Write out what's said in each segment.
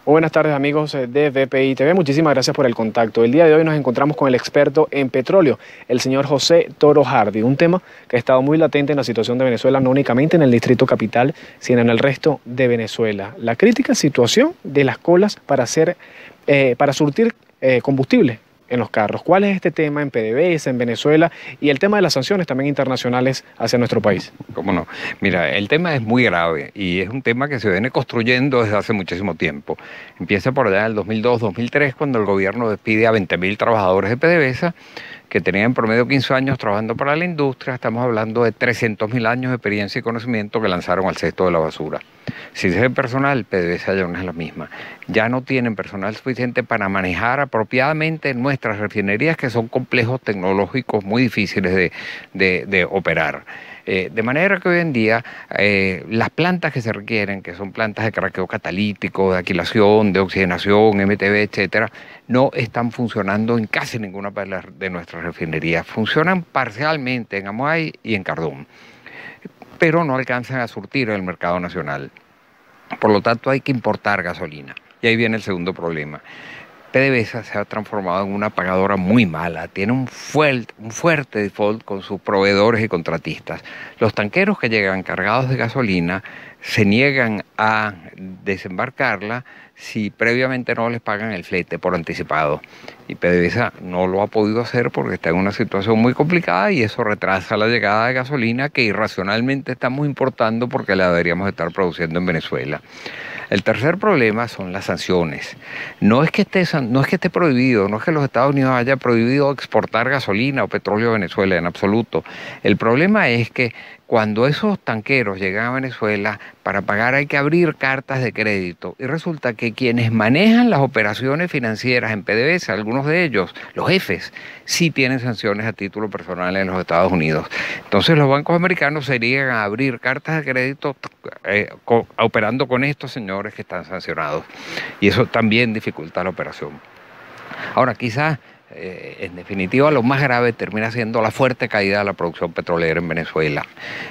Muy buenas tardes amigos de BPI TV, muchísimas gracias por el contacto. El día de hoy nos encontramos con el experto en petróleo, el señor José Toro Hardy, un tema que ha estado muy latente en la situación de Venezuela, no únicamente en el Distrito Capital, sino en el resto de Venezuela. La crítica situación de las colas para surtir combustible en los carros. ¿Cuál es este tema en PDVSA, en Venezuela, y el tema de las sanciones también internacionales hacia nuestro país? ¿Cómo no? Mira, el tema es muy grave y es un tema que se viene construyendo desde hace muchísimo tiempo. Empieza por allá en el 2002-2003, cuando el gobierno despide a 20.000 trabajadores de PDVSA, que tenían en promedio 15 años trabajando para la industria. Estamos hablando de 300.000 años de experiencia y conocimiento que lanzaron al cesto de la basura. Si es el personal, PDVSA ya no es la misma. Ya no tienen personal suficiente para manejar apropiadamente nuestras refinerías, que son complejos tecnológicos muy difíciles de operar. De manera que hoy en día las plantas que se requieren, que son plantas de craqueo catalítico, de alquilación, de oxigenación, MTB, etcétera, no están funcionando en casi ninguna de nuestras refinerías. Funcionan parcialmente en Amoay y en Cardón, pero no alcanzan a surtir el mercado nacional. Por lo tanto, hay que importar gasolina. Y ahí viene el segundo problema. PDVSA se ha transformado en una pagadora muy mala, tiene un fuerte default con sus proveedores y contratistas. Los tanqueros que llegan cargados de gasolina se niegan a desembarcarla si previamente no les pagan el flete por anticipado. Y PDVSA no lo ha podido hacer porque está en una situación muy complicada y eso retrasa la llegada de gasolina que irracionalmente estamos importando porque la deberíamos estar produciendo en Venezuela. El tercer problema son las sanciones. No es que esté prohibido, no es que los Estados Unidos hayan prohibido exportar gasolina o petróleo a Venezuela en absoluto. El problema es que cuando esos tanqueros llegan a Venezuela, para pagar hay que abrir cartas de crédito y resulta que quienes manejan las operaciones financieras en PDVSA, algunos de ellos, los jefes, sí tienen sanciones a título personal en los Estados Unidos. Entonces los bancos americanos se irían a abrir cartas de crédito operando con estos señores que están sancionados y eso también dificulta la operación. Ahora, quizás en definitiva, lo más grave termina siendo la fuerte caída de la producción petrolera en Venezuela.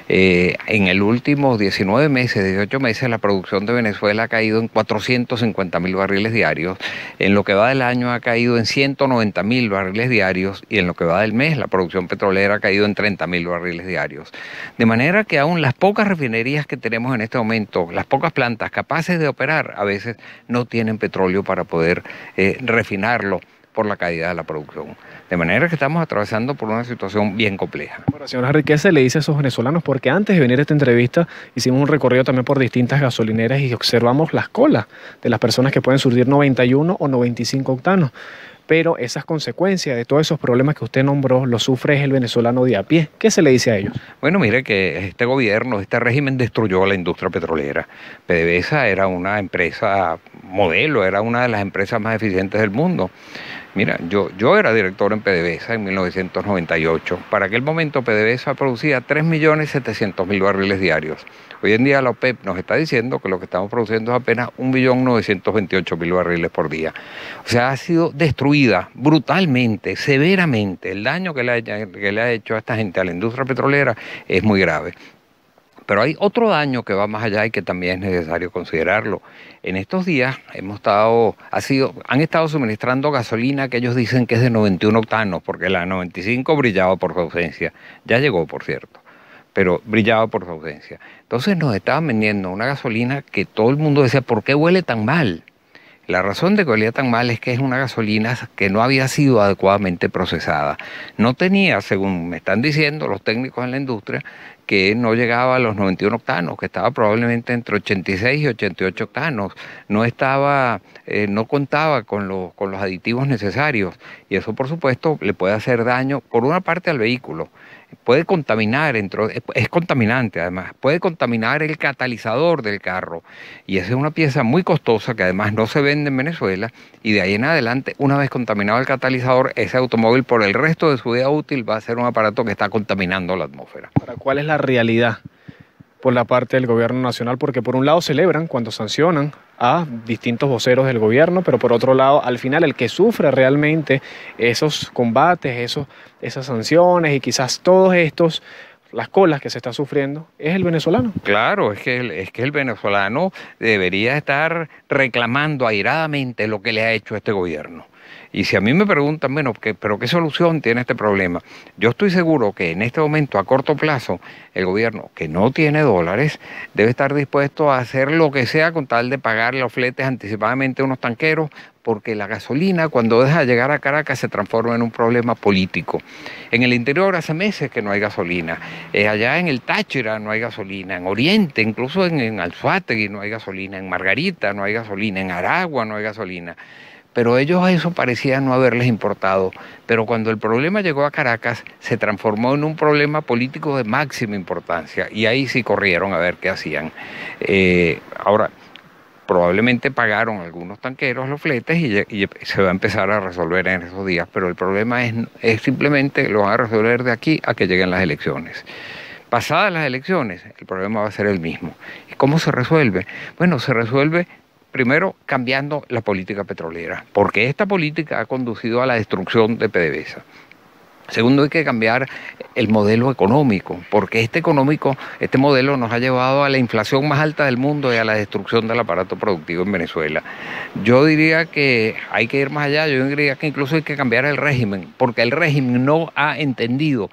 En el último 19 meses, 18 meses, la producción de Venezuela ha caído en 450.000 barriles diarios. En lo que va del año ha caído en 190.000 barriles diarios y en lo que va del mes la producción petrolera ha caído en 30.000 barriles diarios. De manera que aún las pocas refinerías que tenemos en este momento, las pocas plantas capaces de operar, a veces no tienen petróleo para poder refinarlo por la caída de la producción. De manera que estamos atravesando por una situación bien compleja. Ahora, señor Hardy, ¿qué se le dice a esos venezolanos? Porque antes de venir a esta entrevista hicimos un recorrido también por distintas gasolineras y observamos las colas de las personas que pueden surtir 91 o 95 octanos. Pero esas consecuencias de todos esos problemas que usted nombró, los sufre el venezolano de a pie. ¿Qué se le dice a ellos? Bueno, mire que este gobierno, este régimen destruyó la industria petrolera. PDVSA era una empresa modelo, era una de las empresas más eficientes del mundo. Mira, yo era director en PDVSA en 1998. Para aquel momento PDVSA producía 3.700.000 barriles diarios. Hoy en día la OPEP nos está diciendo que lo que estamos produciendo es apenas 1.928.000 barriles por día. O sea, ha sido destruida brutalmente, severamente. El daño que le ha hecho a esta gente, a la industria petrolera, es muy grave. Pero hay otro daño que va más allá y que también es necesario considerarlo. En estos días han estado suministrando gasolina que ellos dicen que es de 91 octanos, porque la 95 brillaba por su ausencia. Ya llegó, por cierto, pero brillaba por su ausencia. Entonces nos estaban vendiendo una gasolina que todo el mundo decía, ¿por qué huele tan mal? La razón de que olía tan mal es que es una gasolina que no había sido adecuadamente procesada. No tenía, según me están diciendo los técnicos en la industria, que no llegaba a los 91 octanos, que estaba probablemente entre 86 y 88 octanos. No contaba con los aditivos necesarios y eso, por supuesto, le puede hacer daño, por una parte, al vehículo. Puede contaminar, es contaminante además, puede contaminar el catalizador del carro y esa es una pieza muy costosa que además no se vende en Venezuela y de ahí en adelante, una vez contaminado el catalizador, ese automóvil por el resto de su vida útil va a ser un aparato que está contaminando la atmósfera. ¿Cuál es la realidad por la parte del gobierno nacional? Porque por un lado celebran cuando sancionan a distintos voceros del gobierno, pero por otro lado, al final el que sufre realmente esos combates, esas sanciones y quizás todos estos las colas que se está sufriendo es el venezolano. Claro, es que el venezolano debería estar reclamando airadamente lo que le ha hecho este gobierno. Y si a mí me preguntan, bueno, ¿pero qué solución tiene este problema? Yo estoy seguro que en este momento, a corto plazo, el gobierno, que no tiene dólares, debe estar dispuesto a hacer lo que sea con tal de pagar los fletes anticipadamente a unos tanqueros, porque la gasolina, cuando deja de llegar a Caracas, se transforma en un problema político. En el interior hace meses que no hay gasolina. Allá en el Táchira no hay gasolina. En Oriente, incluso en Anzoátegui no hay gasolina. En Margarita no hay gasolina. En Aragua no hay gasolina. Pero ellos a eso parecía no haberles importado. Pero cuando el problema llegó a Caracas, se transformó en un problema político de máxima importancia. Y ahí sí corrieron a ver qué hacían. Ahora, probablemente pagaron algunos tanqueros los fletes y se va a empezar a resolver en esos días. Pero el problema es simplemente lo van a resolver de aquí a que lleguen las elecciones. Pasadas las elecciones, el problema va a ser el mismo. ¿Y cómo se resuelve? Bueno, se resuelve primero cambiando la política petrolera, porque esta política ha conducido a la destrucción de PDVSA. Segundo, hay que cambiar el modelo económico, porque este modelo nos ha llevado a la inflación más alta del mundo y a la destrucción del aparato productivo en Venezuela. Yo diría que hay que ir más allá, yo diría que incluso hay que cambiar el régimen, porque el régimen no ha entendido.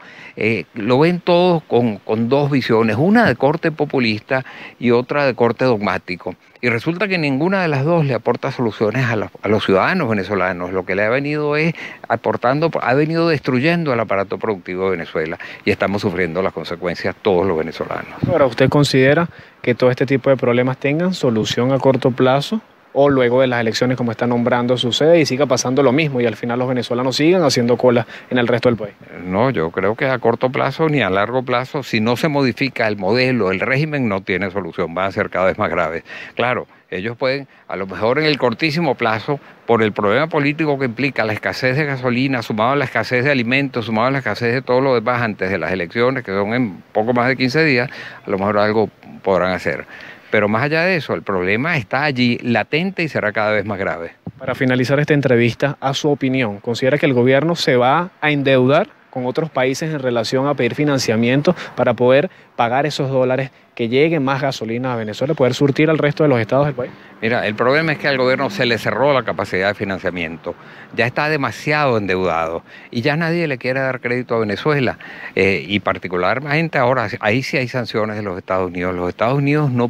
Lo ven todos con dos visiones, una de corte populista y otra de corte dogmático. Y resulta que ninguna de las dos le aporta soluciones a los ciudadanos venezolanos. Lo que le ha venido ha venido destruyendo el aparato productivo de Venezuela y estamos sufriendo las consecuencias todos los venezolanos. Ahora, ¿usted considera que todo este tipo de problemas tengan solución a corto plazo o luego de las elecciones, como está nombrando, sucede y siga pasando lo mismo y al final los venezolanos sigan haciendo cola en el resto del país? No, yo creo que a corto plazo ni a largo plazo, si no se modifica el modelo, el régimen no tiene solución, van a ser cada vez más graves. Claro, ellos pueden, a lo mejor en el cortísimo plazo, por el problema político que implica la escasez de gasolina, sumado a la escasez de alimentos, sumado a la escasez de todo lo demás antes de las elecciones, que son en poco más de 15 días, a lo mejor algo podrán hacer. Pero más allá de eso, el problema está allí, latente y será cada vez más grave. Para finalizar esta entrevista, a su opinión, ¿considera que el gobierno se va a endeudar con otros países en relación a pedir financiamiento para poder pagar esos dólares, que llegue más gasolina a Venezuela, poder surtir al resto de los estados del país? Mira, el problema es que al gobierno se le cerró la capacidad de financiamiento, ya está demasiado endeudado y ya nadie le quiere dar crédito a Venezuela y particularmente ahora, ahí sí hay sanciones de los Estados Unidos. Los Estados Unidos no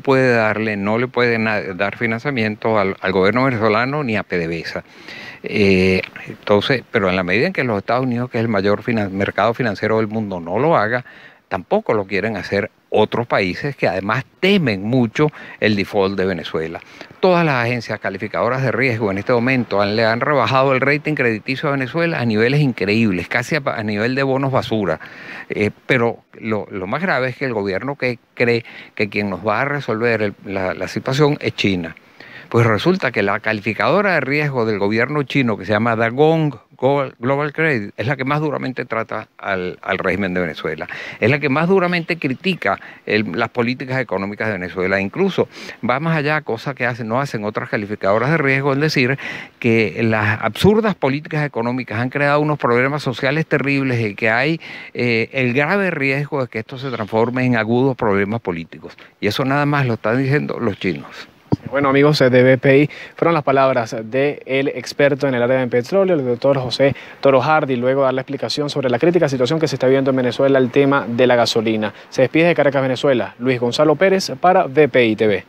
le pueden dar financiamiento al gobierno venezolano ni a PDVSA. Entonces, pero en la medida en que los Estados Unidos, que es el mayor mercado financiero del mundo, no lo haga, tampoco lo quieren hacer otros países que además temen mucho el default de Venezuela. Todas las agencias calificadoras de riesgo en este momento le han rebajado el rating crediticio a Venezuela a niveles increíbles, casi a nivel de bonos basura. Pero lo más grave es que el gobierno que cree que quien nos va a resolver la situación es China. Pues resulta que la calificadora de riesgo del gobierno chino, que se llama Dagong Global Credit, es la que más duramente trata al régimen de Venezuela. Es la que más duramente critica las políticas económicas de Venezuela. Incluso va más allá, cosa que no hacen otras calificadoras de riesgo, es decir, que las absurdas políticas económicas han creado unos problemas sociales terribles y que hay el grave riesgo de que esto se transforme en agudos problemas políticos. Y eso nada más lo están diciendo los chinos. Bueno, amigos de BPI, fueron las palabras del experto en el área de petróleo, el doctor José Toro Hardy, luego de dar la explicación sobre la crítica situación que se está viendo en Venezuela, el tema de la gasolina. Se despide de Caracas, Venezuela, Luis Gonzalo Pérez para BPI TV.